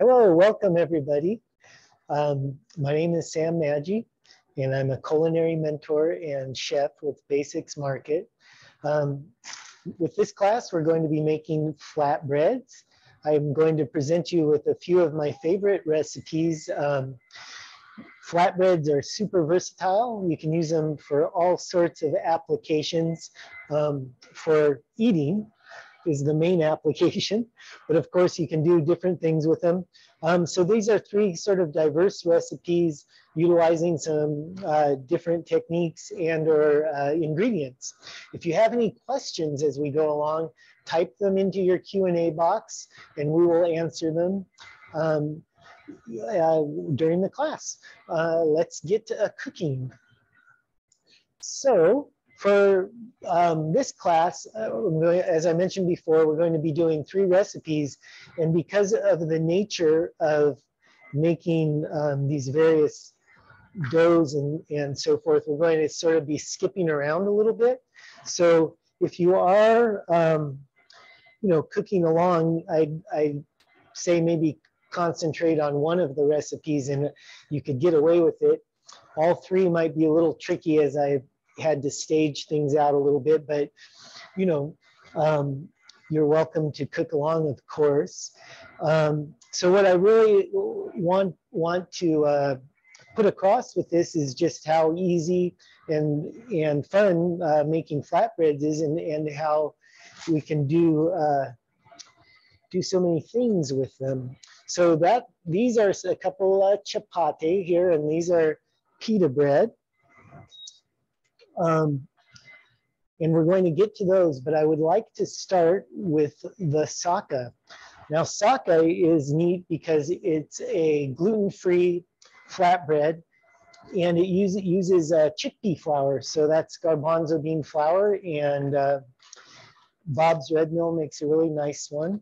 Hello, welcome everybody. My name is Sam Maggi, and I'm a culinary mentor and chef with Basics Market. With this class, we're going to be making flatbreads. I'm going to present you with a few of my favorite recipes. Flatbreads are super versatile. You can use them for all sorts of applications. For eating is the main application, but of course you can do different things with them. So these are three sort of diverse recipes utilizing some different techniques and or ingredients. If you have any questions as we go along, type them into your Q&A box and we will answer them during the class. Let's get to cooking. So for this class, as I mentioned before, we're going to be doing 3 recipes. And because of the nature of making these various doughs and so forth, we're going to sort of be skipping around a little bit. So if you are, cooking along, I say maybe concentrate on one of the recipes and you could get away with it. All 3 might be a little tricky as I had to stage things out a little bit, but you're welcome to cook along, of course. So what I really want to put across with this is just how easy and fun making flatbreads is, and how we can do so many things with them. So these are a couple chapati here, and these are pita bread. And we're going to get to those, but I would like to start with the saka. Now, saka is neat because it's a gluten-free flatbread, and it uses chickpea flour. So that's garbanzo bean flour, and Bob's Red Mill makes a really nice one.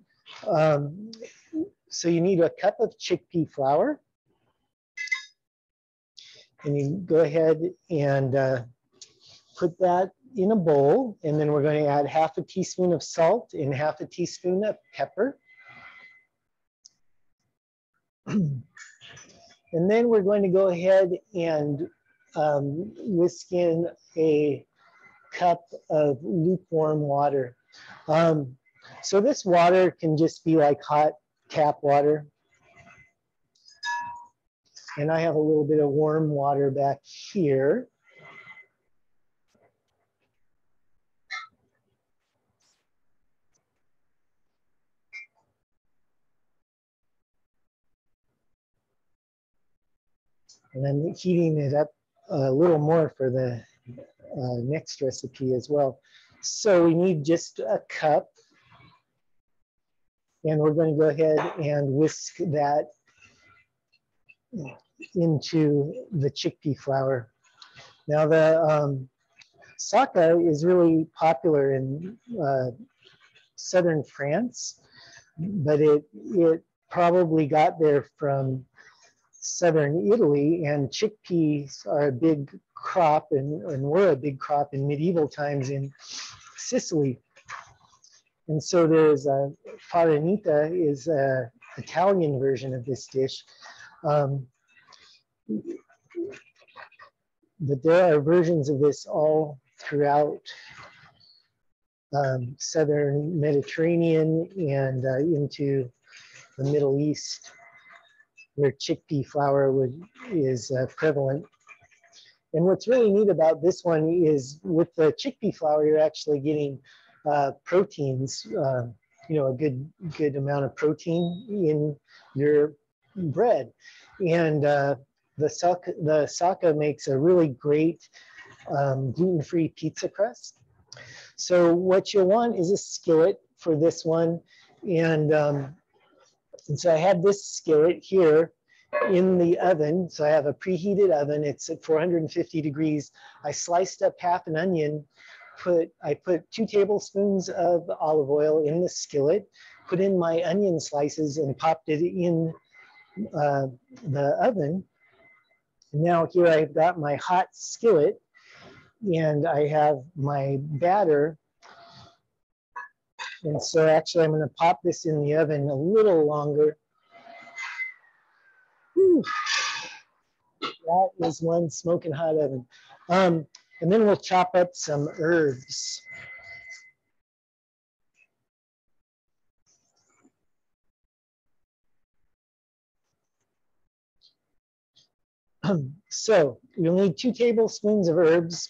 So you need a cup of chickpea flour, and you go ahead and put that in a bowl, and then we're going to add half a teaspoon of salt and half a teaspoon of pepper. And then we're going to go ahead and whisk in a cup of lukewarm water. So this water can just be like hot tap water. And I have a little bit of warm water back here. And I'm heating it up a little more for the next recipe as well. So we need just a cup. And we're going to go ahead and whisk that into the chickpea flour. Now the saka is really popular in southern France, but it probably got there from southern Italy, and chickpeas are a big crop and were a big crop in medieval times in Sicily. And so there's a farinita is an Italian version of this dish. But there are versions of this all throughout southern Mediterranean and into the Middle East, where chickpea flour is prevalent. And what's really neat about this one is with the chickpea flour, you're actually getting proteins, a good amount of protein in your bread. And the saka makes a really great gluten-free pizza crust. So what you'll want is a skillet for this one. And so I have this skillet here in the oven. So I have a preheated oven. It's at 450 degrees. I sliced up half an onion. I put 2 tablespoons of olive oil in the skillet, put in my onion slices and popped it in the oven. Now here I've got my hot skillet and I have my batter. And so actually I'm going to pop this in the oven a little longer Whew, that was one smoking hot oven. And then we'll chop up some herbs. So you'll need 2 tablespoons of herbs,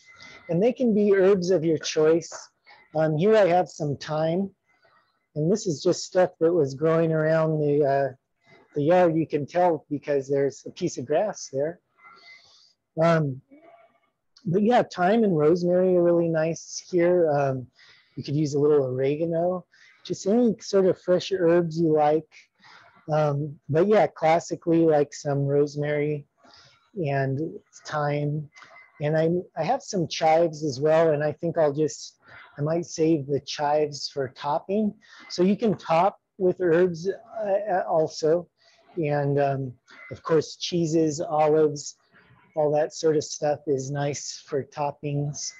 and they can be herbs of your choice. Here I have some thyme, and this is just stuff that was growing around the yard. You can tell because there's a piece of grass there. But yeah, thyme and rosemary are really nice here. You could use a little oregano, just any sort of fresh herbs you like. But yeah, classically like some rosemary and thyme. And I have some chives as well, and I think I might save the chives for topping. So you can top with herbs also. And of course, cheeses, olives, all that sort of stuff is nice for toppings.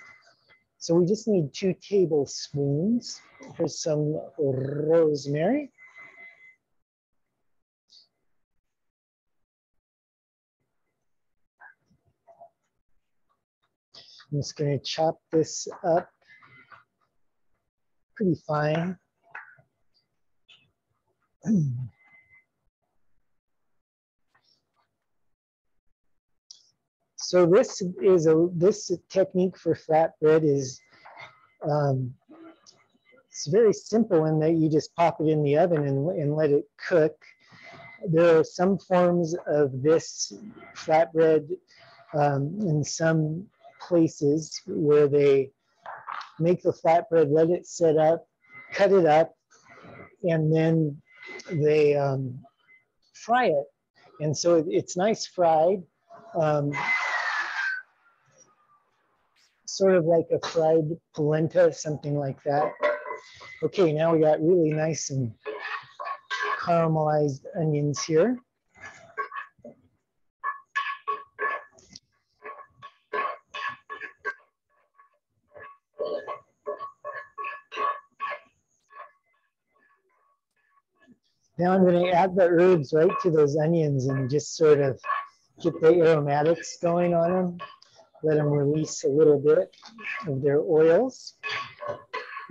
So we just need 2 tablespoons. Here's some rosemary. I'm just going to chop this up pretty fine. So this technique for flatbread is it's very simple in that you just pop it in the oven and let it cook. There are some forms of this flatbread in some places where they make the flatbread, let it set up, cut it up, and then they fry it. And so it's nice fried, sort of like a fried polenta, something like that. Okay, now we got really nice and caramelized onions here. Now I'm going to add the herbs right to those onions and just sort of get the aromatics going on them. Let them release a little bit of their oils.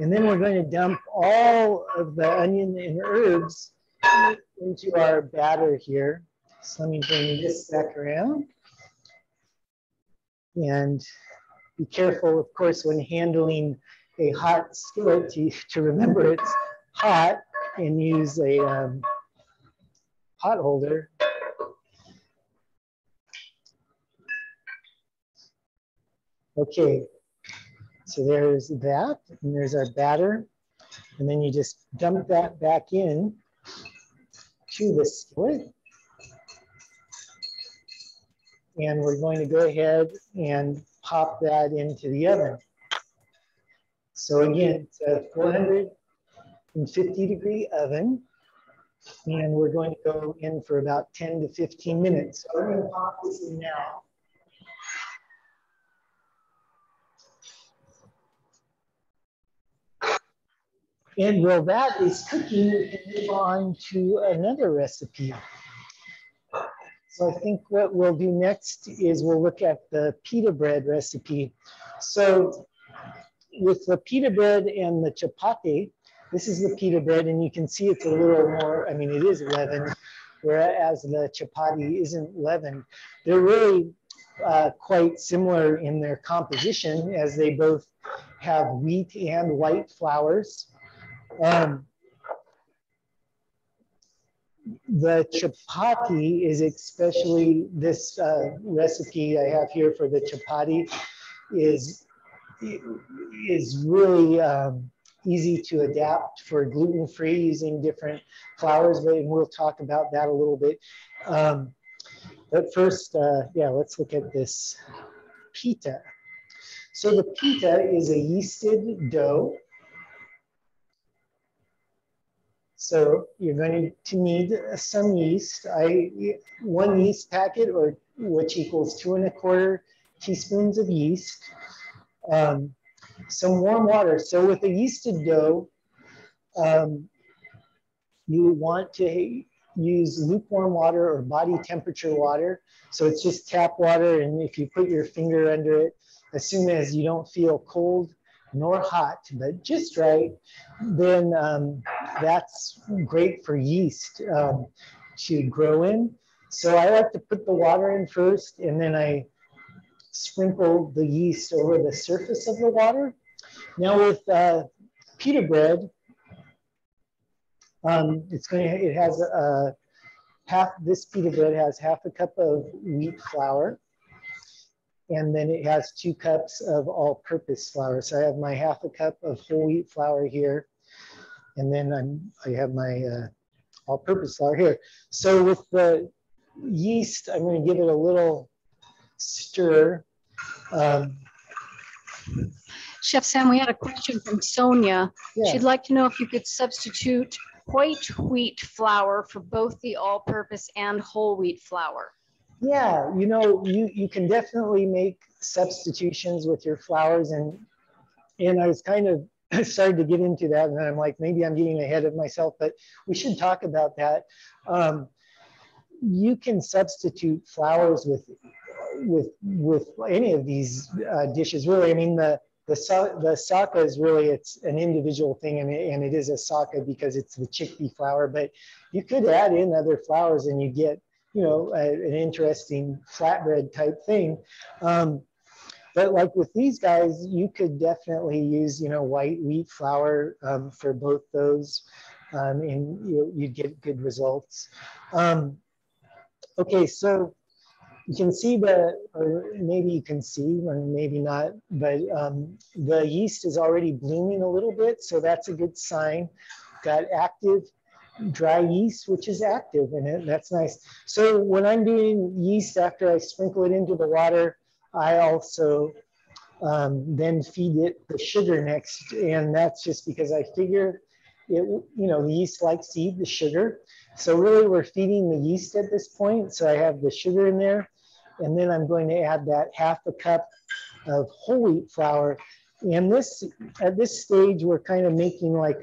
And then we're going to dump all of the onion and herbs into our batter here. So let me bring this back around. And be careful, of course, when handling a hot skillet to remember it's hot and use a pot holder. Okay, so there's that, and there's our batter. And then you just dump that back in to the skillet. And we're going to go ahead and pop that into the oven. So again, it's a 450-degree oven. And we're going to go in for about 10 to 15 minutes. So I'm going to pop this in now. And while that is cooking, we can move on to another recipe. So I think what we'll do next is we'll look at the pita bread recipe. So with the pita bread and the chapati, this is the pita bread, and you can see it's a little more, I mean, it is leavened, whereas the chapati isn't leavened. They're really quite similar in their composition, as they both have wheat and white flours. The chapati is especially, this recipe I have here for the chapati is really easy to adapt for gluten-free using different flours, but we'll talk about that a little bit. But first, yeah, let's look at this pita. So the pita is a yeasted dough. So you're going to need some yeast. 1 yeast packet, or which equals 2 1/4 teaspoons of yeast. Some warm water. So with a yeasted dough, you want to use lukewarm water or body temperature water. So it's just tap water, and if you put your finger under it, as soon as you don't feel cold nor hot, but just right, then that's great for yeast to grow in. So I like to put the water in first, and then I sprinkle the yeast over the surface of the water. Now with pita bread, it has this pita bread has half a cup of wheat flour, and then it has 2 cups of all-purpose flour. So I have my half a cup of whole wheat flour here, and then I have my all-purpose flour here. So with the yeast, I'm going to give it a little stir. Chef Sam, we had a question from Sonia. Yeah. She'd like to know if you could substitute white wheat flour for both the all-purpose and whole wheat flour. Yeah, you know, you can definitely make substitutions with your flours, and I was kind of started to get into that, and I'm like, maybe I'm getting ahead of myself, but we should talk about that. You can substitute flours with any of these dishes, really. I mean, the saka is really, it's an individual thing, and it is a saka because it's the chickpea flour, but you could add in other flours and you get, you know, an interesting flatbread type thing. But like with these guys, you could definitely use, you know, white wheat flour for both those, and you'd get good results. Okay, so you can see or maybe you can see, or maybe not, but the yeast is already blooming a little bit, so that's a good sign. Got active dry yeast, which is active in it. That's nice. So when I'm doing yeast, after I sprinkle it into the water, I also then feed it the sugar next, and that's just because I figure it, you know, the yeast likes to eat the sugar. So really we're feeding the yeast at this point. So I have the sugar in there, and then I'm going to add that half a cup of whole wheat flour. And at this stage, we're kind of making like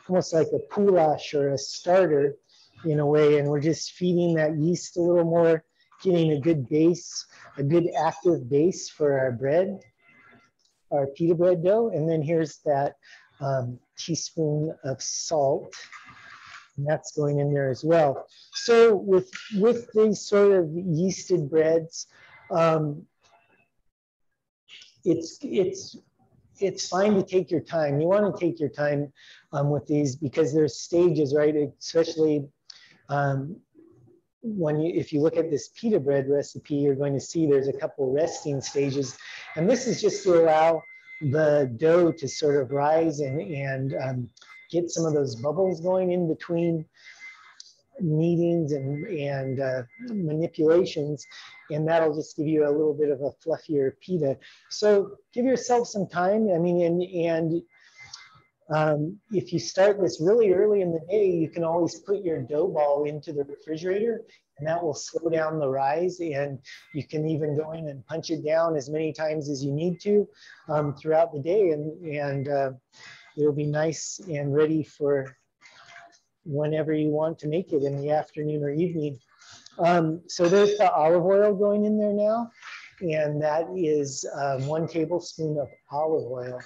almost like a goulash or a starter in a way, and we're just feeding that yeast a little more, getting a good base, a good active base for our bread, our pita bread dough. And then here's that teaspoon of salt, and that's going in there as well. So with these sort of yeasted breads, it's fine to take your time. You want to take your time with these because there's stages, right? Especially if you look at this pita bread recipe, you're going to see there's a couple resting stages. And this is just to allow the dough to sort of rise and get some of those bubbles going in between kneadings and manipulations, and that'll just give you a little bit of a fluffier pita. So give yourself some time. I mean, if you start this really early in the day, you can always put your dough ball into the refrigerator, and that will slow down the rise, and you can even go in and punch it down as many times as you need to throughout the day, and it'll be nice and ready for whenever you want to make it in the afternoon or evening. So there's the olive oil going in there now, and that is 1 tablespoon of olive oil.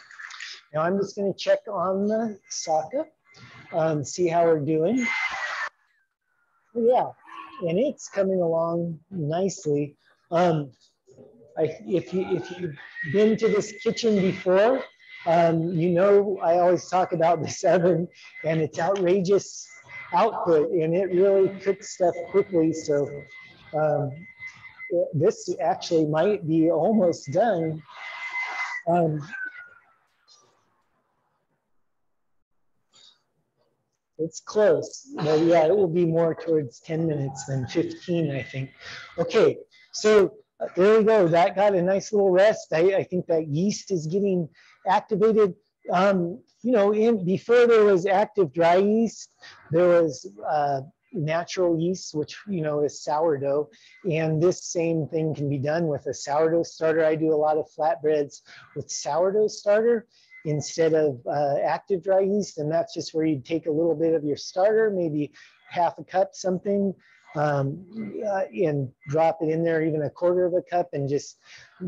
Now I'm just going to check on the saka, see how we're doing. Yeah, and it's coming along nicely. If you've been to this kitchen before, you know I always talk about this oven and its outrageous output, and it really cooks stuff quickly. So this actually might be almost done. It's close, but yeah, it will be more towards 10 minutes than 15, I think. Okay, so there we go. That got a nice little rest. I think that yeast is getting activated. You know, before there was active dry yeast, there was natural yeast, which, you know, is sourdough. And this same thing can be done with a sourdough starter. I do a lot of flatbreads with sourdough starter instead of active dry yeast. And that's just where you take a little bit of your starter, maybe half a cup something, and drop it in there, even a quarter of a cup, and just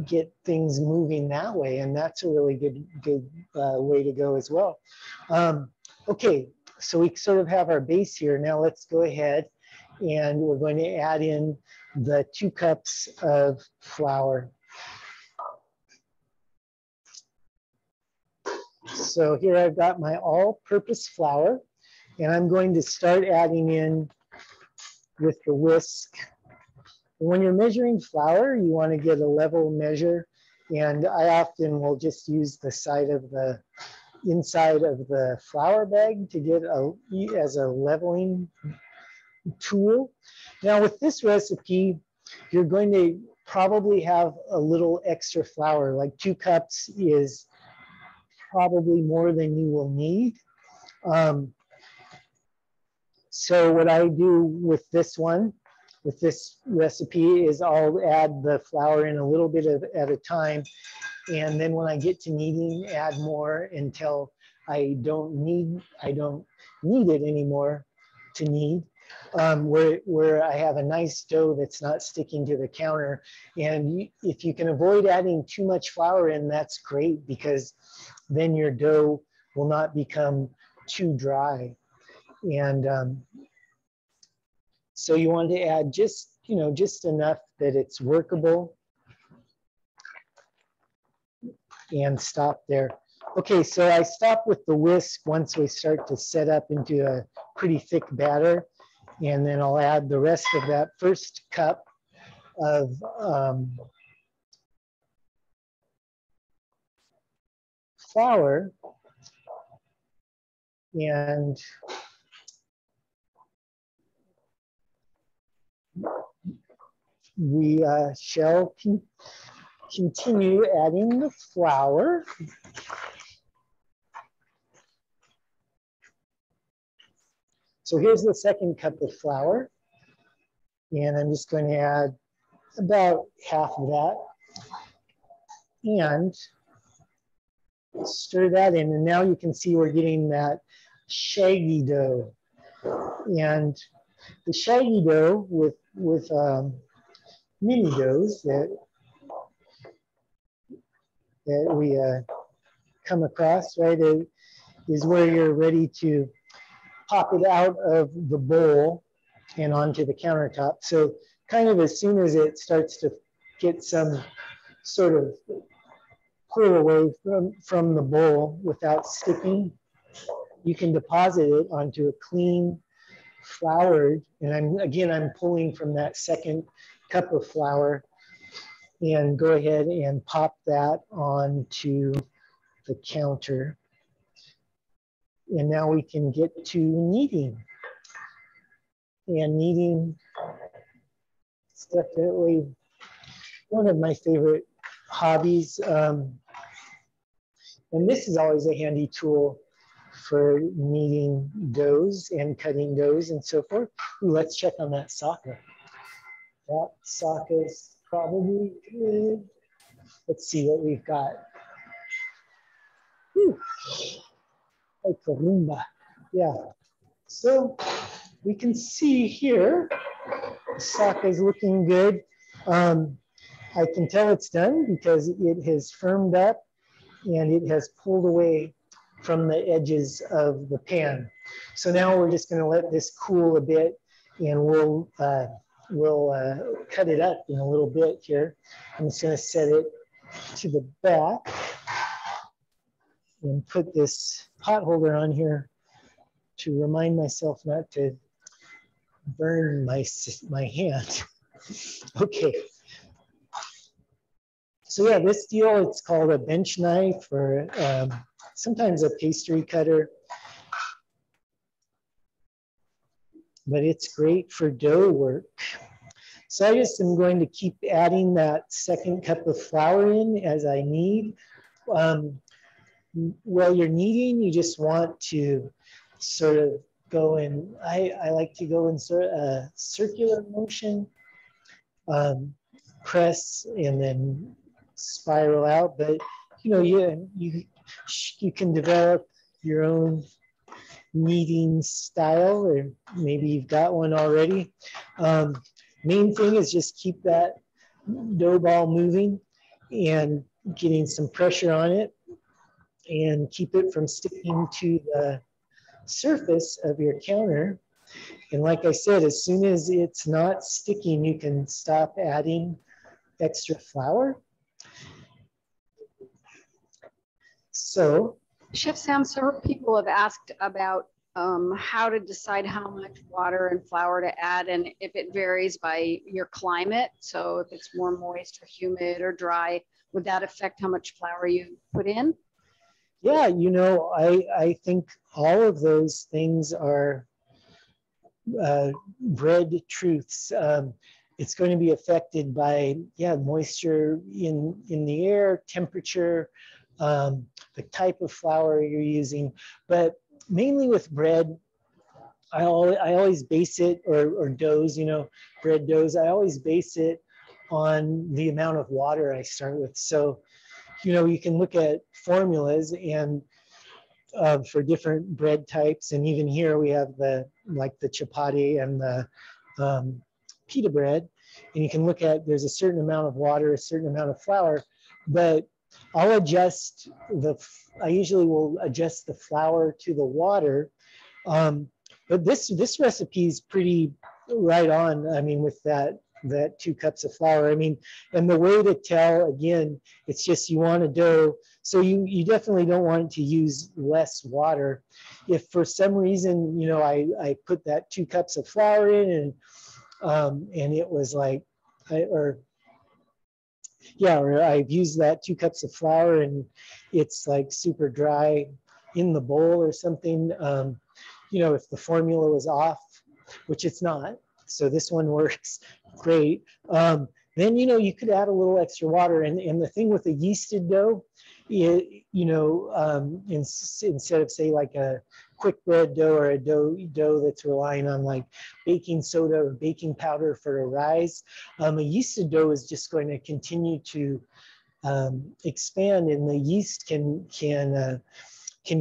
get things moving that way. And that's a really good way to go as well. Okay, so we sort of have our base here. Now let's go ahead and we're going to add in the 2 cups of flour. So here I've got my all-purpose flour, and I'm going to start adding in with the whisk. When you're measuring flour, you want to get a level measure, and I often will just use the side of the inside of the flour bag to get as a leveling tool. Now with this recipe, you're going to probably have a little extra flour, like 2 cups is probably more than you will need. So what I do with this recipe is I'll add the flour in a little bit at a time. And then when I get to kneading, add more until I don't need it anymore to knead. Where I have a nice dough that's not sticking to the counter. And if you can avoid adding too much flour in, that's great, because then your dough will not become too dry. And so you want to add just enough that it's workable, and stop there. Okay, so I stop with the whisk once we start to set up into a pretty thick batter. And then I'll add the rest of that first cup of flour. And we shall continue adding the flour. So here's the second cup of flour, and I'm just going to add about half of that and stir that in. And now you can see we're getting that shaggy dough. And the shaggy dough with mini doughs that we come across, right, is where you're ready to pop it out of the bowl and onto the countertop. So kind of as soon as it starts to get some sort of pull away from the bowl without sticking, you can deposit it onto a clean floured, and I'm pulling from that second cup of flour, and go ahead and pop that onto the counter. And now we can get to kneading. And kneading is definitely one of my favorite hobbies. And this is always a handy tool for kneading doughs and cutting doughs and so forth. Ooh, let's check on that socket. That socket is probably good. Let's see what we've got. Ooh. Like a Roomba. Yeah. So we can see here, the sock is looking good. I can tell it's done because it has firmed up and it has pulled away from the edges of the pan. So now we're just going to let this cool a bit, and we'll cut it up in a little bit here. I'm just going to set it to the back and put this pot holder on here to remind myself not to burn my hand. Okay. So yeah, this deal, it's called a bench knife, or sometimes a pastry cutter. But it's great for dough work. So I just am going to keep adding that second cup of flour in as I knead. While you're kneading, you just want to sort of go in, I like to go in sort of a circular motion, press and then spiral out. But you know, you can develop your own kneading style, or maybe you've got one already. Main thing is just keep that dough ball moving and getting some pressure on it and keep it from sticking to the surface of your counter. And like I said, as soon as it's not sticking, you can stop adding extra flour. So, Chef Sam, several people have asked about how to decide how much water and flour to add, and if it varies by your climate. So if it's more moist or humid or dry, would that affect how much flour you put in? yeah, you know, I think all of those things are bread truths. It's going to be affected by, yeah, moisture in the air, temperature, the type of flour you're using. But mainly with bread, I always base it, or doughs, you know, bread doughs, I always base it on the amount of water I start with. So, you know, you can look at formulas and for different bread types. And even here we have like the chapati and the pita bread. And you can look at, there's a certain amount of water, a certain amount of flour, but I'll adjust I usually will adjust the flour to the water. But this recipe is pretty right on. I mean, with that 2 cups of flour. I mean, and the way to tell, again, it's just you want a dough. So you definitely don't want to use less water. If for some reason, you know, I put that 2 cups of flour in and it was like, or I've used that 2 cups of flour and it's like super dry in the bowl or something. You know, if the formula was off, which it's not, so this one works great. Then, you know, you could add a little extra water. And the thing with a yeasted dough, you know, instead of say like a quick bread dough or a dough that's relying on like baking soda or baking powder for a rise, a yeasted dough is just going to continue to expand, and the yeast can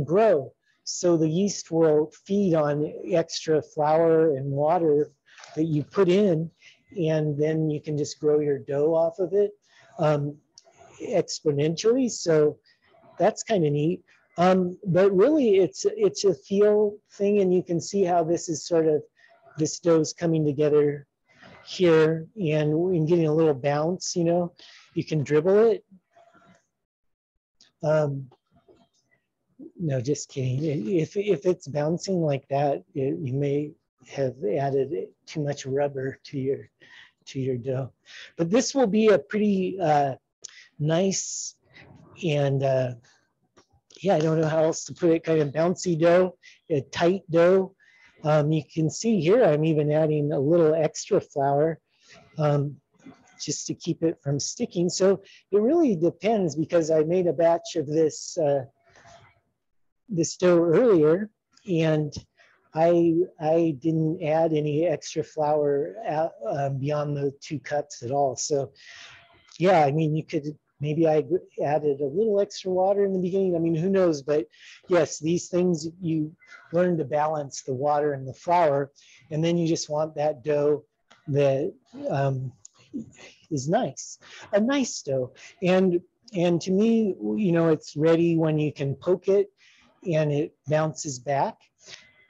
grow. So the yeast will feed on extra flour and water that you put in, and then you can just grow your dough off of it exponentially. So that's kind of neat. But really it's a feel thing, and you can see how this is sort of, this dough's coming together here and getting a little bounce, you know. You can dribble it. No, just kidding. If it's bouncing like that, you may have added too much rubber to your dough. But this will be a pretty nice and yeah, I don't know how else to put it, kind of bouncy dough, a tight dough. You can see here I'm even adding a little extra flour just to keep it from sticking. So it really depends, because I made a batch of this dough earlier, and I didn't add any extra flour beyond the 2 cups at all. So yeah, I mean, you could, maybe I added a little extra water in the beginning. I mean, who knows? But yes, these things, you learn to balance the water and the flour, and then you just want that dough that is nice, a nice dough. And to me, you know, it's ready when you can poke it and it bounces back.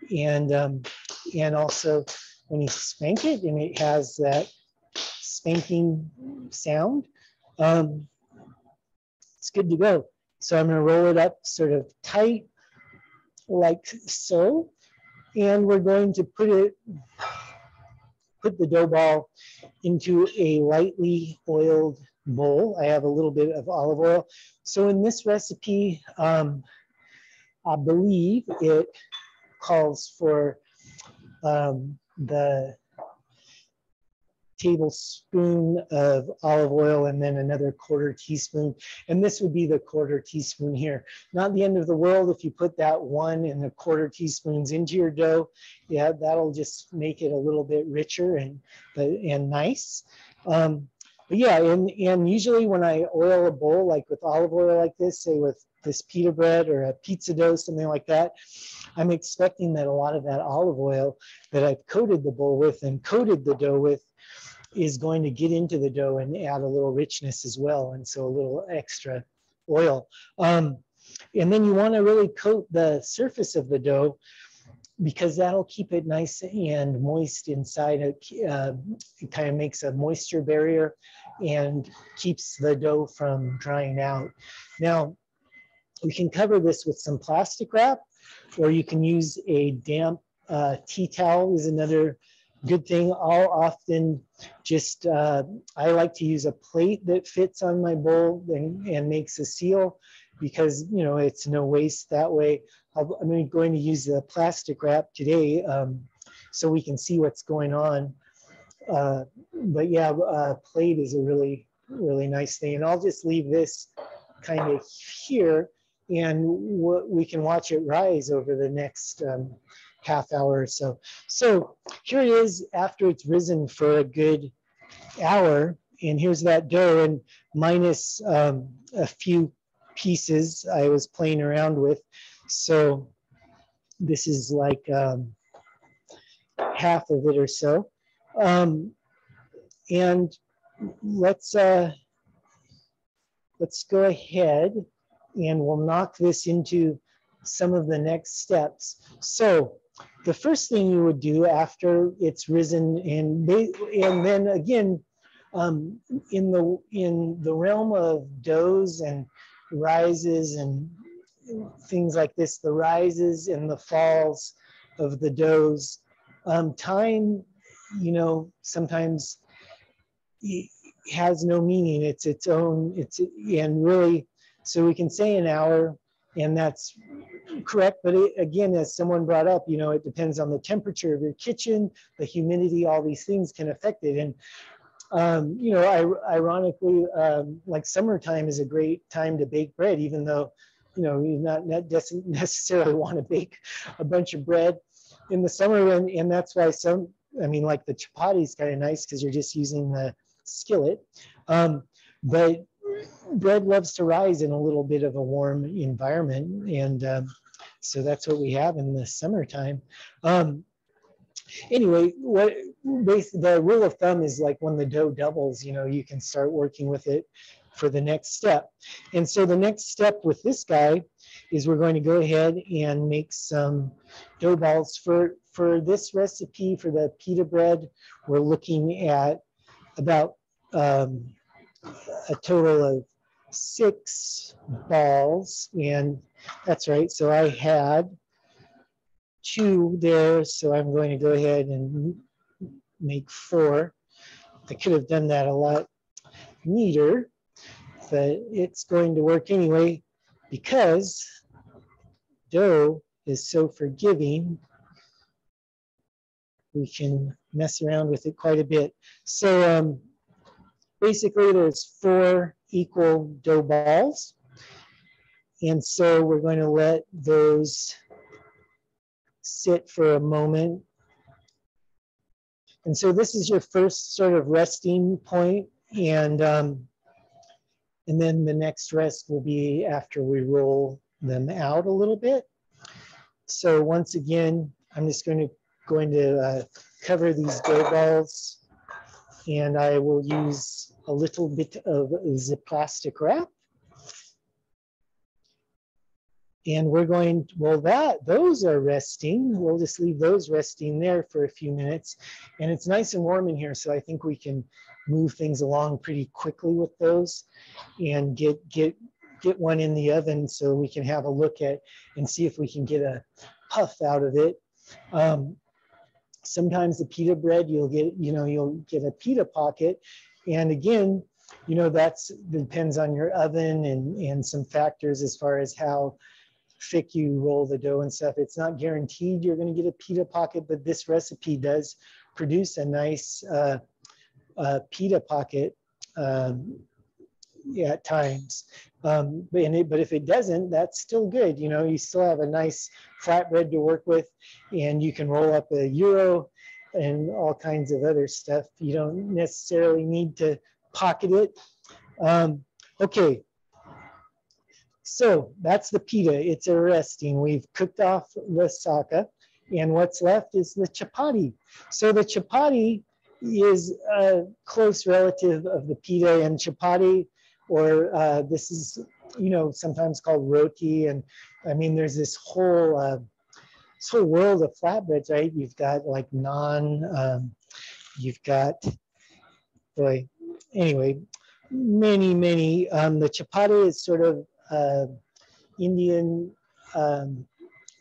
And also when you spank it and it has that spanking sound, it's good to go. So I'm going to roll it up sort of tight like so, and we're going to put the dough ball into a lightly oiled bowl. I have a little bit of olive oil. So in this recipe, I believe it calls for the tablespoon of olive oil and then another 1/4 teaspoon. And this would be the 1/4 teaspoon here. Not the end of the world if you put that 1 and 1/4 teaspoons into your dough. Yeah, that'll just make it a little bit richer and nice. But yeah, and usually when I oil a bowl, like with olive oil like this, say with this pita bread or a pizza dough, something like that, I'm expecting that a lot of that olive oil that I've coated the bowl with and coated the dough with is going to get into the dough and add a little richness as well. And so a little extra oil. And then you want to really coat the surface of the dough because that'll keep it nice and moist inside. It kind of makes a moisture barrier and keeps the dough from drying out. Now, we can cover this with some plastic wrap, or you can use a damp tea towel is another good thing. I'll often just, I like to use a plate that fits on my bowl and makes a seal because, you know, it's no waste that way. I'm going to use the plastic wrap today so we can see what's going on. But yeah, plate is a really, really nice thing. And I'll just leave this kind of here and we can watch it rise over the next half hour or so. So here it is after it's risen for a good hour. And here's that dough, and minus a few pieces I was playing around with. So this is like half of it or so. And let's go ahead and we'll knock this into some of the next steps. So the first thing you would do after it's risen, and then again, in the realm of doughs and rises and things like this, the rises and the falls of the doughs, time, you know, sometimes has no meaning. It's its own, and really, so we can say an hour, and that's correct. But again, as someone brought up, you know, it depends on the temperature of your kitchen, the humidity, all these things can affect it. And, you know, ironically, like summertime is a great time to bake bread, even though, you know, you doesn't necessarily want to bake a bunch of bread in the summer. And that's why some, I mean, like the chapati is kind of nice because you're just using the skillet. But bread loves to rise in a little bit of a warm environment. And so that's what we have in the summertime. Anyway, the rule of thumb is like when the dough doubles, you know, you can start working with it for the next step. And so the next step with this guy is we're going to go ahead and make some dough balls. For this recipe, for the pita bread, we're looking at about a total of 6 balls. And that's right, so I had 2 there, so I'm going to go ahead and make 4. I could have done that a lot neater, but it's going to work anyway because dough is so forgiving. We can mess around with it quite a bit. So basically there's 4 equal dough balls. And so we're going to let those sit for a moment. And so this is your first sort of resting point, and then the next rest will be after we roll them out a little bit. So once again, I'm just going to cover these dough balls, and I will use a little bit of the plastic wrap. And we're going, well, those are resting. We'll just leave those resting there for a few minutes. And it's nice and warm in here, so I think we can move things along pretty quickly with those and get one in the oven so we can have a look at and see if we can get a puff out of it. Sometimes the pita bread, you'll get a pita pocket. And again, you know, that's depends on your oven and some factors as far as how thick you roll the dough and stuff. It's not guaranteed you're going to get a pita pocket, but this recipe does produce a nice pita pocket at times. But if it doesn't, that's still good. You know, you still have a nice flatbread to work with, and you can roll up a gyro and all kinds of other stuff. You don't necessarily need to pocket it. Okay. So that's the pita. It's resting. We've cooked off the saka, and what's left is the chapati. So the chapati is a close relative of the pita, and chapati, or this is, you know, sometimes called roti. And I mean, there's this whole world of flatbreads, right? You've got like naan, you've got, boy, anyway, many. The chapati is sort of Indian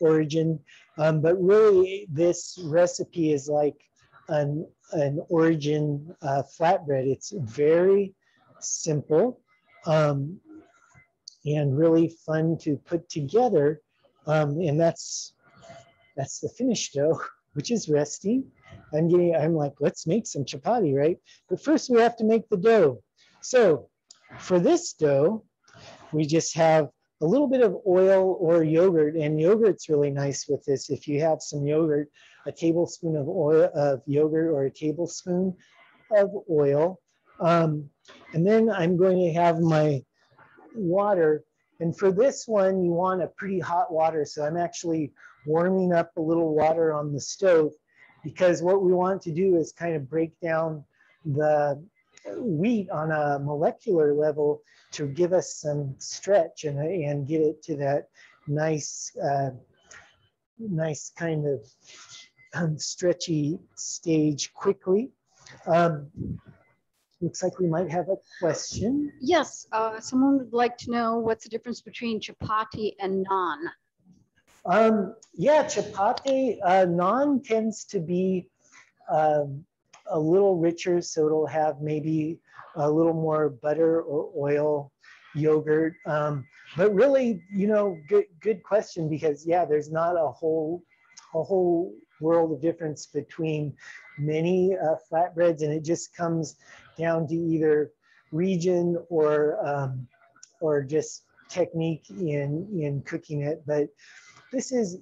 origin, but really this recipe is like an origin flatbread. It's very simple and really fun to put together, and that's the finished dough, which is resting. I'm like, let's make some chapati, right? But first we have to make the dough. So for this dough, we just have a little bit of oil or yogurt, and yogurt's really nice with this. If you have some yogurt, a tablespoon of oil of yogurt or a tablespoon of oil. And then I'm going to have my water. And for this one, you want a pretty hot water. So I'm actually warming up a little water on the stove, because what we want to do is kind of break down the wheat on a molecular level to give us some stretch and get it to that nice, nice kind of stretchy stage quickly. Looks like we might have a question. Yes, someone would like to know what's the difference between chapati and naan. Yeah, chapati, naan tends to be a little richer, so it'll have maybe a little more butter or oil, yogurt. But really, you know, good question, because yeah, there's not a whole world of difference between many flatbreads, and it just comes down to either region or just technique in cooking it. But this is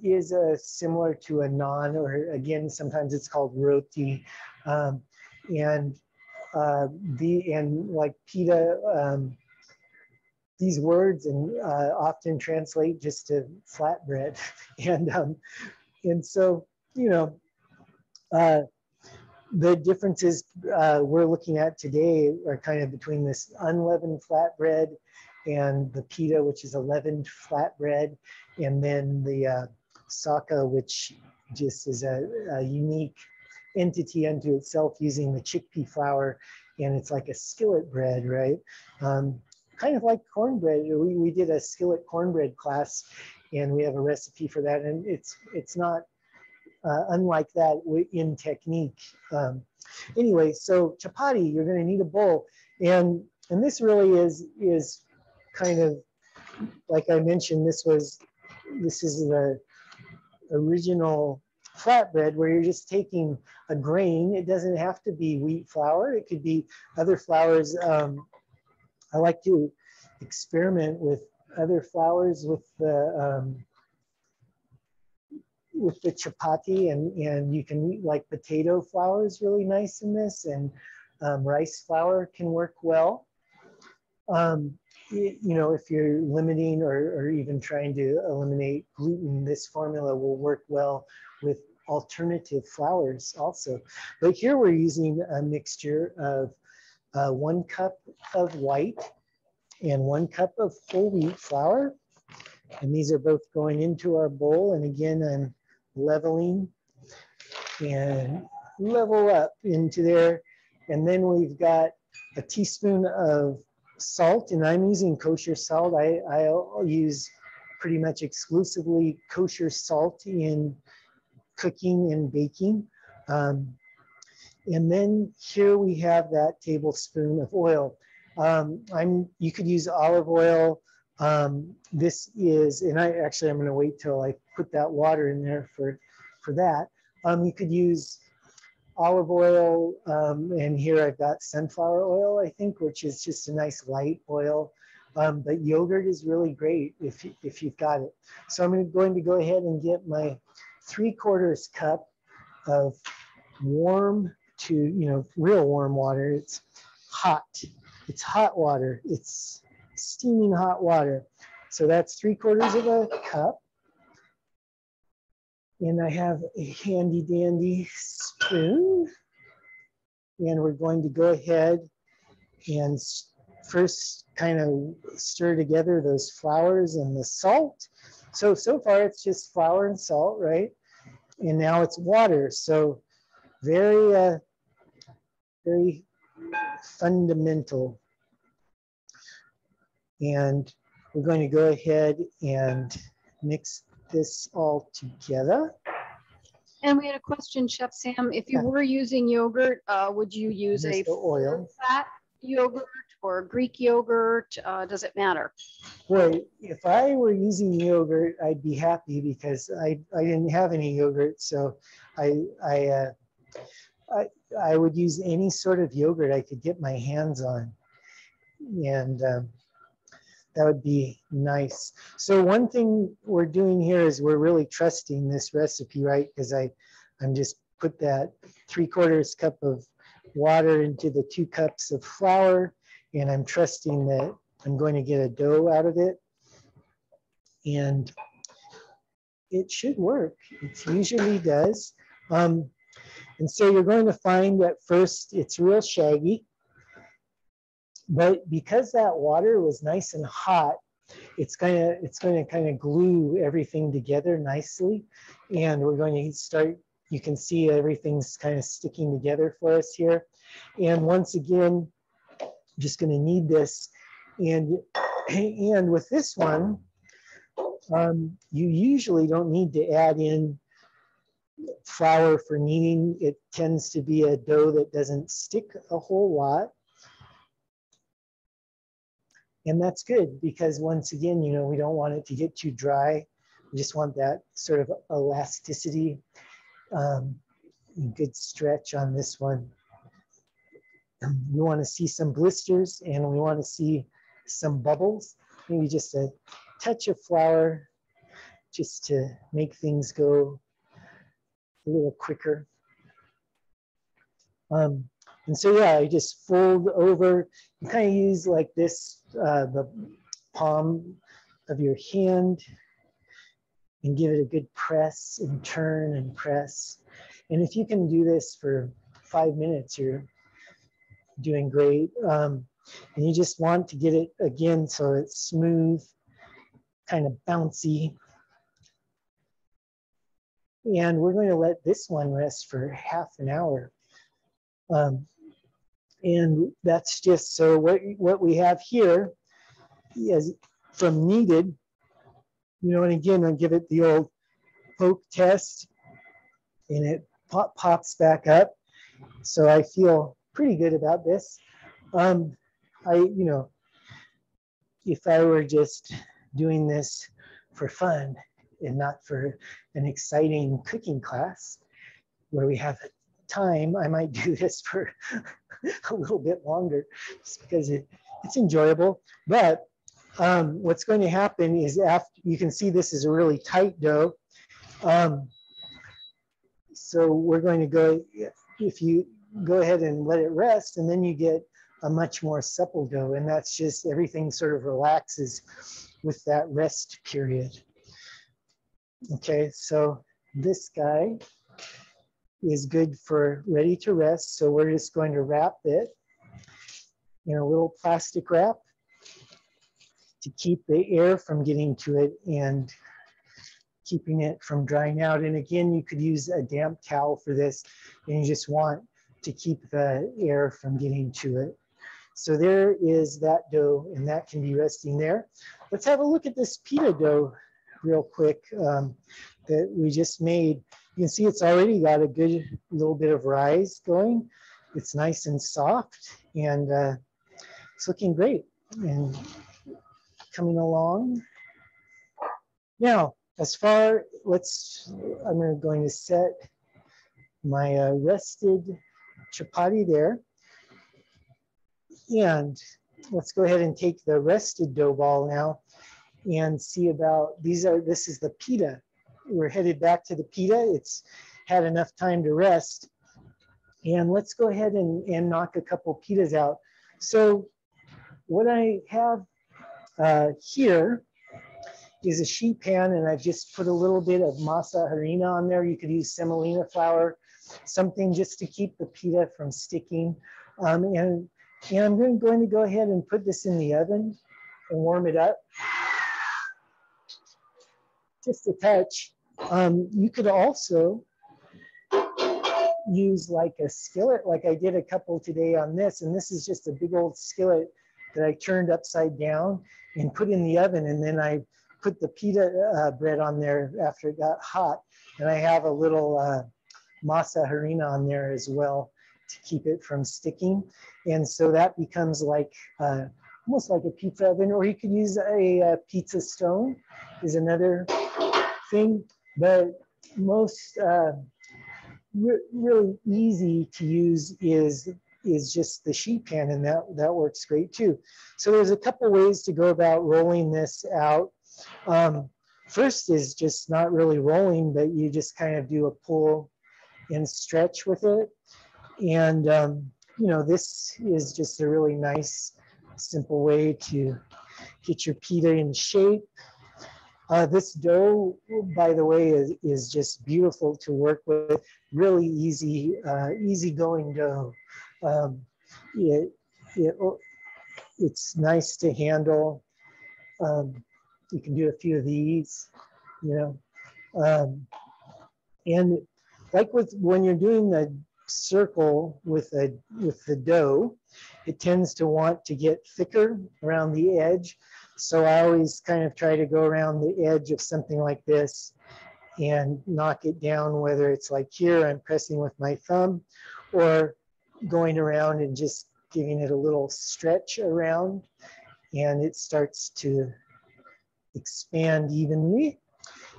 similar to a naan, or again, sometimes it's called roti, and like pita. These words and often translate just to flatbread, and so, you know, the differences we're looking at today are kind of between this unleavened flatbread and the pita, which is a leavened flatbread, and then the saka, which just is a unique entity unto itself, using the chickpea flour, and it's like a skillet bread, right? Kind of like cornbread. We did a skillet cornbread class, and we have a recipe for that, and it's not unlike that in technique. Anyway, so chapati, you're going to need a bowl, and this really is kind of, like I mentioned, this is the original flatbread, where you're just taking a grain. It doesn't have to be wheat flour. It could be other flours. I like to experiment with other flours with the chapati, and you can eat, like, potato flour is really nice in this, and rice flour can work well. You know, if you're limiting or even trying to eliminate gluten, this formula will work well with alternative flours also. But here we're using a mixture of 1 cup of white and 1 cup of whole wheat flour. And these are both going into our bowl. And again, I'm leveling and level up into there. And then we've got a teaspoon of salt, and I'm using kosher salt. I'll use pretty much exclusively kosher salt in cooking and baking. And then here we have that tablespoon of oil. You could use olive oil. This is, and I'm going to wait till I put that water in there for that. You could use olive oil, and here I've got sunflower oil, I think, which is just a nice light oil. But yogurt is really great if you've got it. So I'm going to go ahead and get my 3/4 cup of warm to, you know, real warm water. It's hot. It's hot water. It's steaming hot water. So that's 3/4 of a cup. And I have a handy dandy spoon. And we're going to go ahead and first kind of stir together those flours and the salt. So far it's just flour and salt, right? And now it's water. So very, very fundamental. And we're going to go ahead and mix this all together. And we had a question, Chef Sam. If you Yeah. were using yogurt, would you use There's a the oil. full-fat yogurt or Greek yogurt? Does it matter? Boy, if I were using yogurt, I'd be happy because I didn't have any yogurt. So I would use any sort of yogurt I could get my hands on. And that would be nice. So one thing we're doing here is we're really trusting this recipe, right? Because I'm just put that 3/4 cup of water into the 2 cups of flour, and I'm trusting that I'm going to get a dough out of it. And it should work. It usually does. And so you're going to find that first it's real shaggy. But because that water was nice and hot, it's going to kind of glue everything together nicely. And we're going to start, you can see everything's kind of sticking together for us here. And once again, just going to knead this. And with this one, you usually don't need to add in flour for kneading. It tends to be a dough that doesn't stick a whole lot. And that's good because once again, you know, we don't want it to get too dry. We just want that sort of elasticity, good stretch on this one. We want to see some blisters and we want to see some bubbles. Maybe just a touch of flour just to make things go a little quicker. And so, yeah, I just fold over. You kind of use like this, the palm of your hand and give it a good press and turn and press. And if you can do this for 5 minutes, you're doing great. And you just want to get it again so it's smooth, kind of bouncy. And we're going to let this one rest for half an hour. And that's just, so what we have here is from kneaded, you know, and again, I'll give it the old poke test and it pops back up. So I feel pretty good about this. You know, if I were just doing this for fun and not for an exciting cooking class where we have time, I might do this for a little bit longer just because it's enjoyable. But what's going to happen is after, you can see this is a really tight dough. So we're going to go, if you go ahead and let it rest, and then you get a much more supple dough. And that's just everything sort of relaxes with that rest period. Okay, so this guy is good for ready to rest. So we're just going to wrap it in a little plastic wrap to keep the air from getting to it and keeping it from drying out. And again, you could use a damp towel for this, and you just want to keep the air from getting to it. So there is that dough, and that can be resting there. Let's have a look at this pita dough real quick that we just made. You can see it's already got a good little bit of rise going. It's nice and soft, and it's looking great and coming along. Now, as far, I'm going to set my rested chapati there. And let's go ahead and take the rested dough ball now and see about, this is the pita. We're headed back to the pita. It's had enough time to rest. And let's go ahead and knock a couple pitas out. So what I have here is a sheet pan, and I've just put a little bit of masa harina on there. You could use semolina flour, something just to keep the pita from sticking. And I'm going to go ahead and put this in the oven and warm it up. Just a touch. You could also use like a skillet, like I did a couple today on this, and this is just a big old skillet that I turned upside down and put in the oven, and then I put the pita bread on there after it got hot, and I have a little masa harina on there as well to keep it from sticking, and so that becomes like almost like a pizza oven, or you could use a pizza stone is another thing, but most really easy to use is just the sheet pan, and that works great too. So there's a couple ways to go about rolling this out. First is just not really rolling, but you just kind of do a pull and stretch with it. And you know, this is just a really nice, simple way to get your pita in shape. This dough, by the way, is just beautiful to work with. Really easy going dough. It's nice to handle. You can do a few of these, you know. And like when you're doing the circle with the dough, it tends to want to get thicker around the edge. So I always kind of try to go around the edge of something like this and knock it down, whether it's like here, I'm pressing with my thumb, or going around and just giving it a little stretch around, and it starts to expand evenly.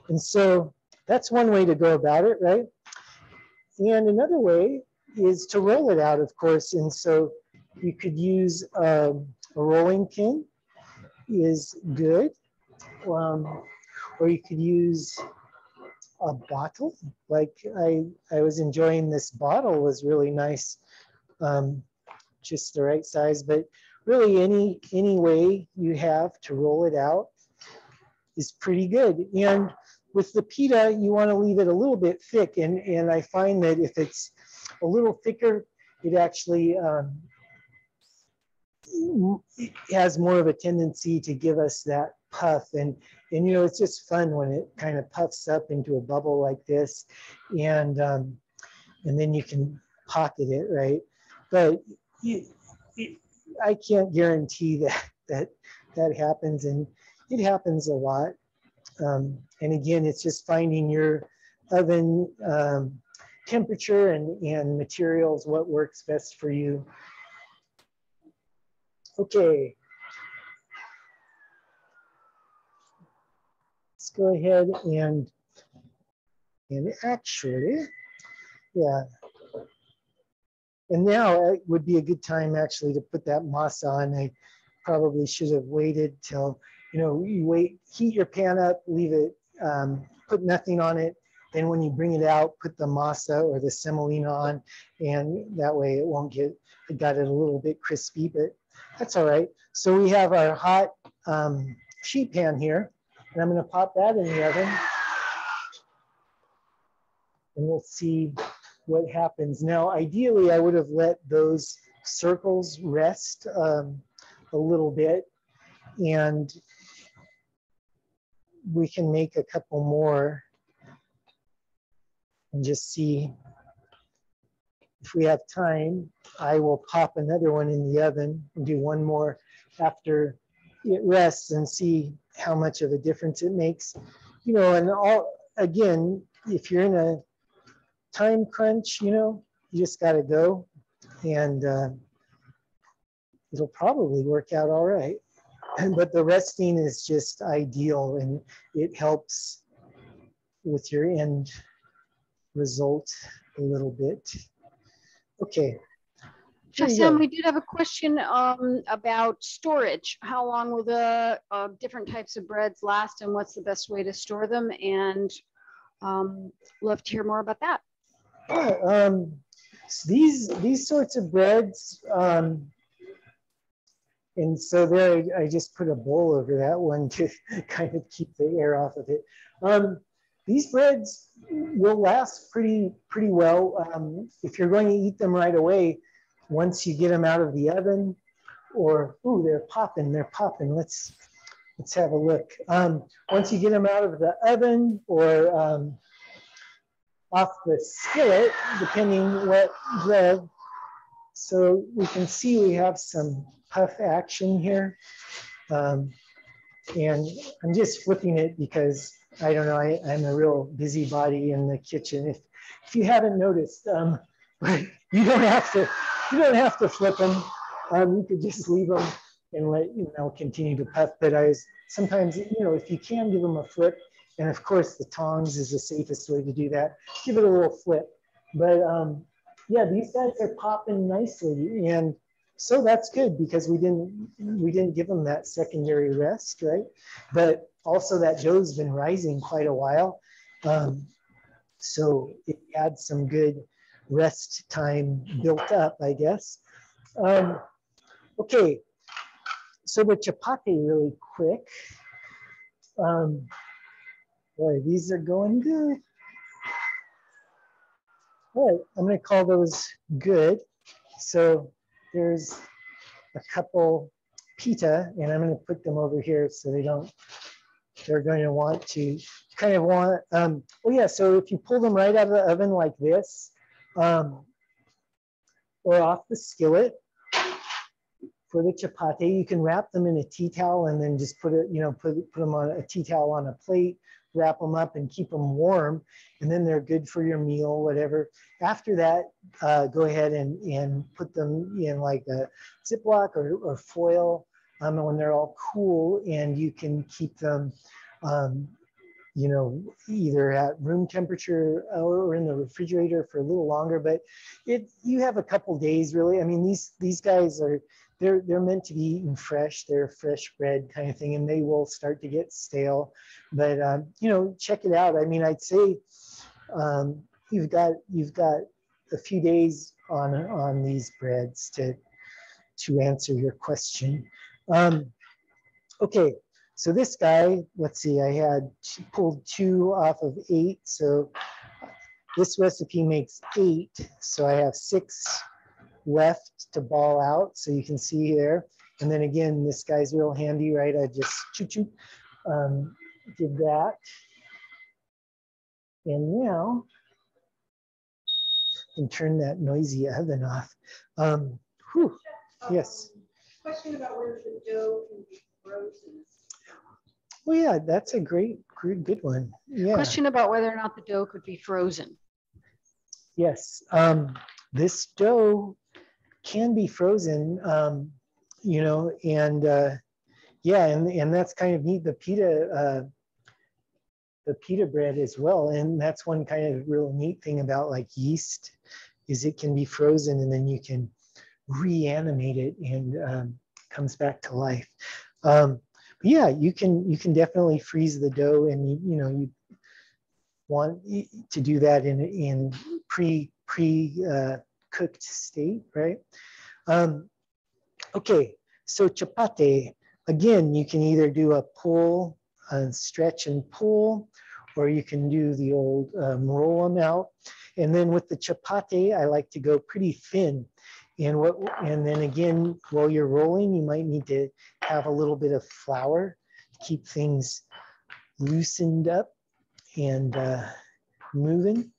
And so that's one way to go about it, right? And another way is to roll it out, of course. And so you could use a rolling pin is good. Or you could use a bottle. Like I was enjoying this bottle, was really nice, just the right size. But really any way you have to roll it out is pretty good. And with the pita, you want to leave it a little bit thick. And I find that if it's a little thicker, it actually it has more of a tendency to give us that puff, and you know, it's just fun when it kind of puffs up into a bubble like this, and then you can pocket it, right? But I can't guarantee that happens, and it happens a lot. And again, it's just finding your oven temperature and materials, what works best for you. Okay. Let's go ahead and actually, yeah. And now it would be a good time actually to put that masa on. I probably should have waited till, you know, you heat your pan up, leave it, put nothing on it. Then when you bring it out, put the masa or the semolina on, and that way it won't it got it a little bit crispy, but that's all right. So we have our hot sheet pan here, and I'm going to pop that in the oven, and we'll see what happens. Now, ideally, I would have let those circles rest a little bit, and we can make a couple more and just see if we have time. I will pop another one in the oven and do one more after it rests and see how much of a difference it makes. You know, and again, if you're in a time crunch, you know, you just got to go, and it'll probably work out all right. But the resting is just ideal, and it helps with your end result a little bit. Okay. Sam, we did have a question about storage. How long will the different types of breads last, and what's the best way to store them? And love to hear more about that. Yeah, so these sorts of breads, And so there, I just put a bowl over that one to kind of keep the air off of it. These breads will last pretty well. If you're going to eat them right away, once you get them out of the oven, or, ooh, they're popping. Let's have a look. Once you get them out of the oven or off the skillet, depending what bread. So we can see we have some puff action here. And I'm just flipping it because I don't know, I'm a real busybody in the kitchen. If you haven't noticed, but you don't have to flip them. You could just leave them and let continue to puff. But sometimes if you can, give them a flip. And of course, the tongs is the safest way to do that. Give it a little flip. But yeah, these guys are popping nicely, and so that's good because we didn't give them that secondary rest, right? But also that dough's been rising quite a while, so it adds some good rest time built up, I guess. Okay, so the chapati really quick. Boy, these are going good. All right, I'm going to call those good. So there's a couple pita, and I'm going to put them over here so they're going to want to oh yeah, so if you pull them right out of the oven like this, or off the skillet for the chapati, you can wrap them in a tea towel and then just put them on a tea towel on a plate, wrap them up and keep them warm, and then they're good for your meal, whatever. After that, go ahead and put them in like a Ziploc or foil when they're all cool, and you can keep them either at room temperature or in the refrigerator for a little longer. But you have a couple days really. I mean, these guys they're meant to be eaten fresh. They're fresh bread kind of thing, and they will start to get stale. But check it out. I mean, I'd say you've got a few days on these breads to answer your question. Okay, so this guy, let's see, I had pulled 2 off of 8. So this recipe makes 8. So I have 6 left to ball out. So you can see there. And then again, this guy's real handy, right? I just did that. And now I can turn that noisy oven off. Yes. Question about whether the dough can be frozen. Oh yeah, that's a good one. Yeah. Question about whether or not the dough could be frozen. Yes, this dough can be frozen, and yeah, and that's kind of neat. The pita bread as well, and that's one kind of real neat thing about like yeast is it can be frozen and then you can reanimate it and comes back to life. Yeah, you can definitely freeze the dough, and you want to do that in pre cooked state, right? Okay, so chapati, again, you can either do a pull, stretch and pull, or you can do the old roll them out. And then with the chapati, I like to go pretty thin. And then again, while you're rolling, you might need to have a little bit of flour to keep things loosened up and moving.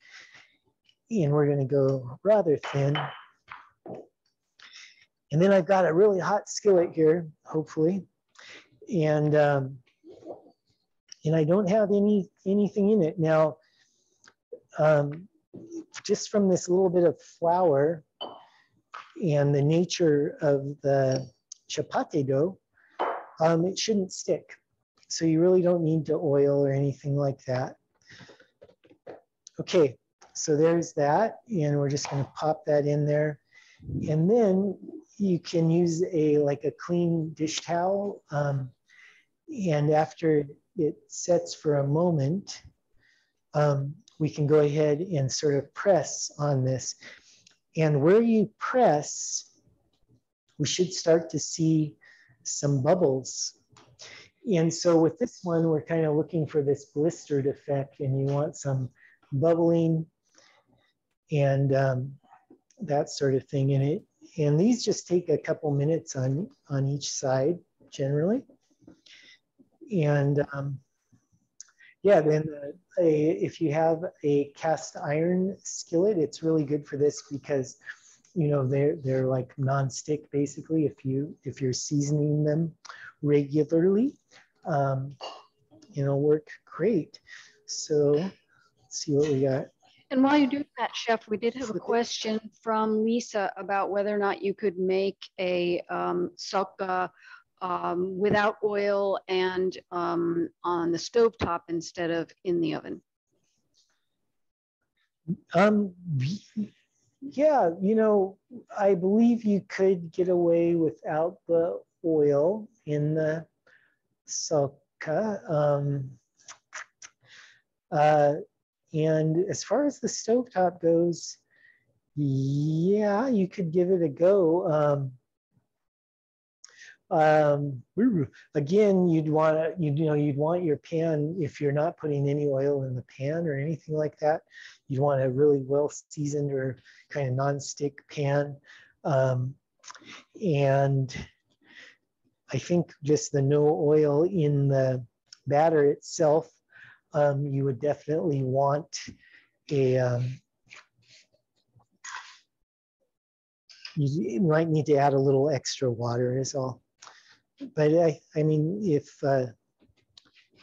And we're going to go rather thin. And then I've got a really hot skillet here, hopefully. And I don't have anything in it. Now, just from this little bit of flour and the nature of the chapati dough, it shouldn't stick. So you really don't need to oil or anything like that. Okay, so there's that. And we're just going to pop that in there. And then you can use a clean dish towel. And after it sets for a moment, we can go ahead and sort of press on this. And where you press, we should start to see some bubbles. And so with this one, we're kind of looking for this blistered effect, and you want some bubbling and that sort of thing in it. And these just take a couple minutes on each side generally. And yeah, then if you have a cast iron skillet, it's really good for this because they're like non-stick basically. If you're seasoning them regularly, it'll work great. So let's see what we got. And while you do that, Chef, we did have a question from Lisa about whether or not you could make a socca without oil and on the stovetop instead of in the oven. Yeah, I believe you could get away without the oil in the socca. And as far as the stovetop goes, yeah, you could give it a go. Again, you'd want your pan, if you're not putting any oil in the pan or anything like that, you'd want a really well seasoned or kind of non-stick pan. And I think just the no oil in the batter itself, you would definitely want you might need to add a little extra water is all. But I mean, if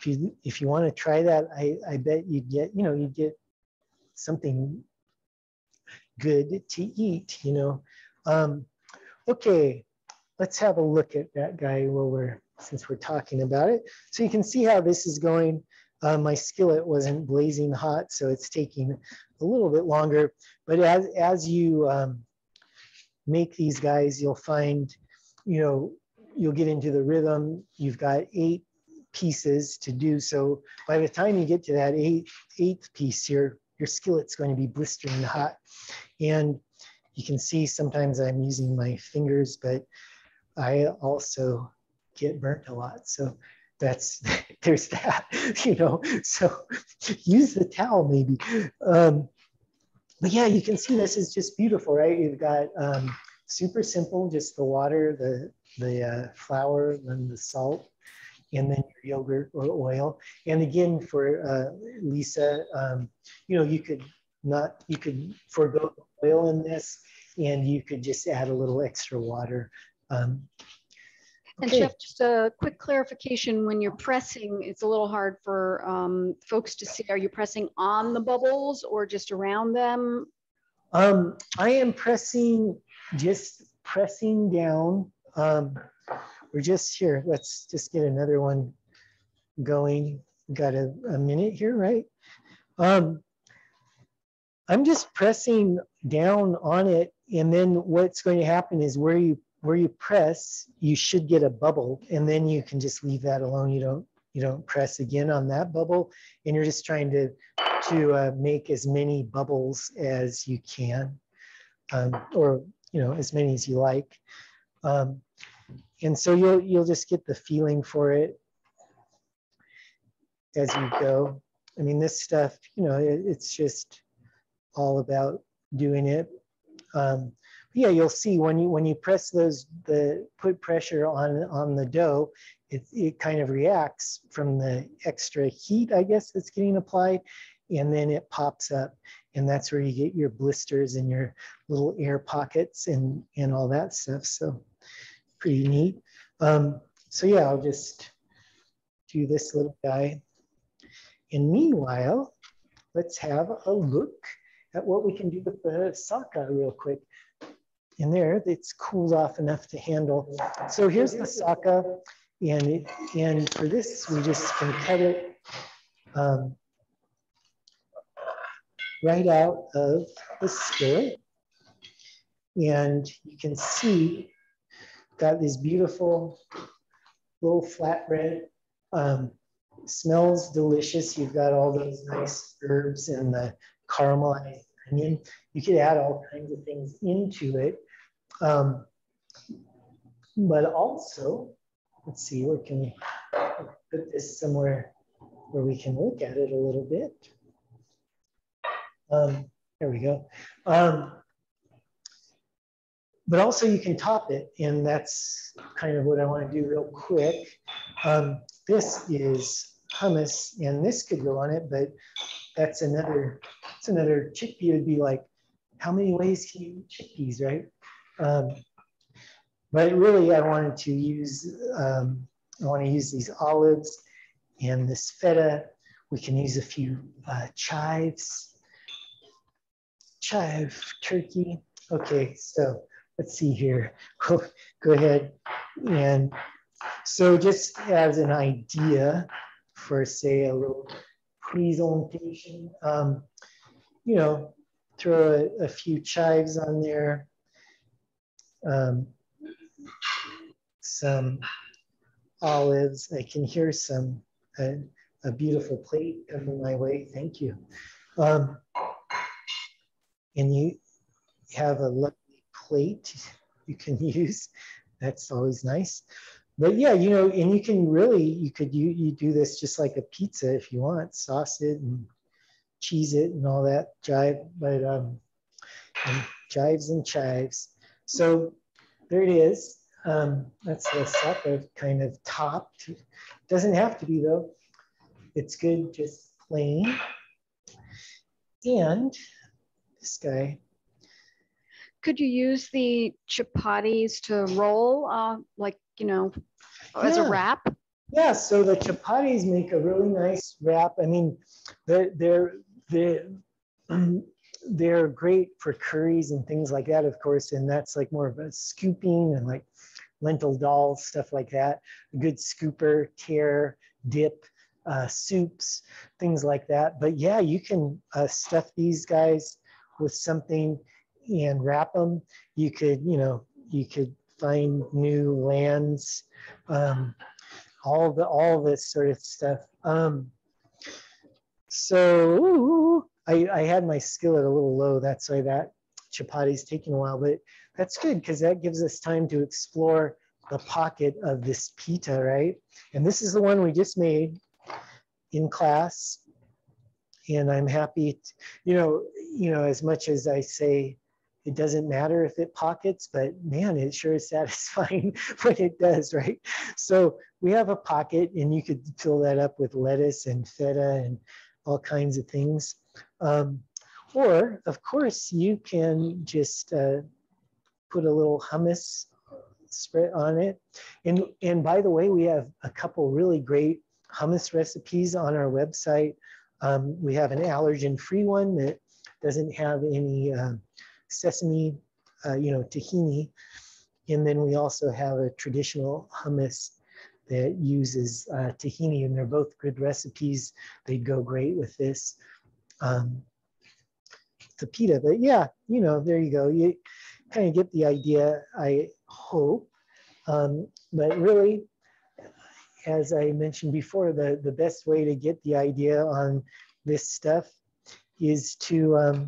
you want to try that, I bet you'd get something good to eat, Okay, let's have a look at that guy since we're talking about it. So you can see how this is going. My skillet wasn't blazing hot, so it's taking a little bit longer. But as you make these guys, you'll find, you'll get into the rhythm. You've got 8 pieces to do. So by the time you get to that eighth piece, your skillet's going to be blistering hot. And you can see sometimes I'm using my fingers, but I also get burnt a lot. So there's that, so use the towel maybe. But yeah, you can see this is just beautiful, right? You've got super simple, just the water, the flour, and the salt, and then your yogurt or oil. And again, for Lisa, you could forego the oil in this, and you could just add a little extra water. And Chef, just a quick clarification, when you're pressing, it's a little hard for folks to see. Are you pressing on the bubbles or just around them? I am just pressing down. We're just here. Let's just get another one going. Got a minute here, right? I'm just pressing down on it, and then what's going to happen is where you press, you should get a bubble, and then you can just leave that alone. You don't press again on that bubble, and you're just trying to make as many bubbles as you can, or as many as you like. And so you'll just get the feeling for it as you go. I mean, this stuff, it's just all about doing it. Yeah, you'll see when you press put pressure on the dough, it kind of reacts from the extra heat, I guess, that's getting applied, and then it pops up, and that's where you get your blisters and your little air pockets and all that stuff. So pretty neat. So yeah, I'll just do this little guy. And meanwhile, let's have a look at what we can do with the socca real quick. In there, it's cooled off enough to handle. So here's the socca, and for this, we just can cut it right out of the skillet. And you can see, got these beautiful little flatbread. Smells delicious. You've got all those nice herbs and the caramelized onion. You could add all kinds of things into it. But also, let's see, where can we put this somewhere where we can look at it a little bit. There we go. But also you can top it, and that's kind of what I want to do real quick. This is hummus, and this could go on it, but that's another chickpea would be like, how many ways can you eat chickpeas, right? But really I wanted to use, I want to use these olives and this feta. We can use a few chive turkey. Okay, so let's see here. Go ahead. And so just as an idea for, say, a little presentation, you know, throw a few chives on there, some olives. I can hear a beautiful plate coming my way. Thank you. And you have a lovely plate you can use. That's always nice. But yeah, you know, and you can really, you do this just like a pizza if you want, sauce it and cheese it and all that jive, but and jives and chives. So there it is. That's the stuff I've kind of topped. Doesn't have to be though. It's good just plain. And this guy. Could you use the chapatis to roll, like, you know, as a wrap? Yeah, so the chapatis make a really nice wrap. I mean, they're great for curries and things like that, of course, and that's like more of a scooping and like lentil dal, stuff like that. A good scooper, tear, dip, soups, things like that. But yeah, you can stuff these guys with something and wrap them. You could, you know, you could find new lands, all this sort of stuff. So I had my skillet a little low. That's why that chapati's taking a while, but that's good because that gives us time to explore the pocket of this pita, right? And this is the one we just made in class. And I'm happy, you know, as much as I say, it doesn't matter if it pockets, but man, it sure is satisfying when it does, right? So we have a pocket and you could fill that up with lettuce and feta and all kinds of things. Or of course you can just put a little hummus spread on it. And by the way, we have a couple really great hummus recipes on our website. We have an allergen-free one that doesn't have any sesame, you know, tahini. And then we also have a traditional hummus that uses tahini, and they're both good recipes. They'd go great with this the pita. But yeah, you know, there you go. You kind of get the idea, I hope. But really, as I mentioned before, the best way to get the idea on this stuff is to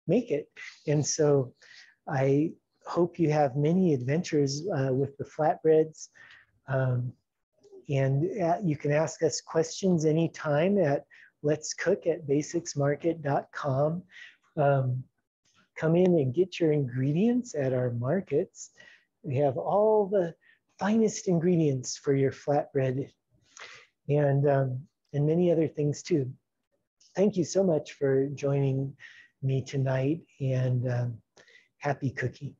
make it. And so I hope you have many adventures with the flatbreads. And you can ask us questions anytime at letscook@basicsmarket.com. Come in and get your ingredients at our markets. We have all the finest ingredients for your flatbread and many other things too. Thank you so much for joining me tonight, and happy cooking.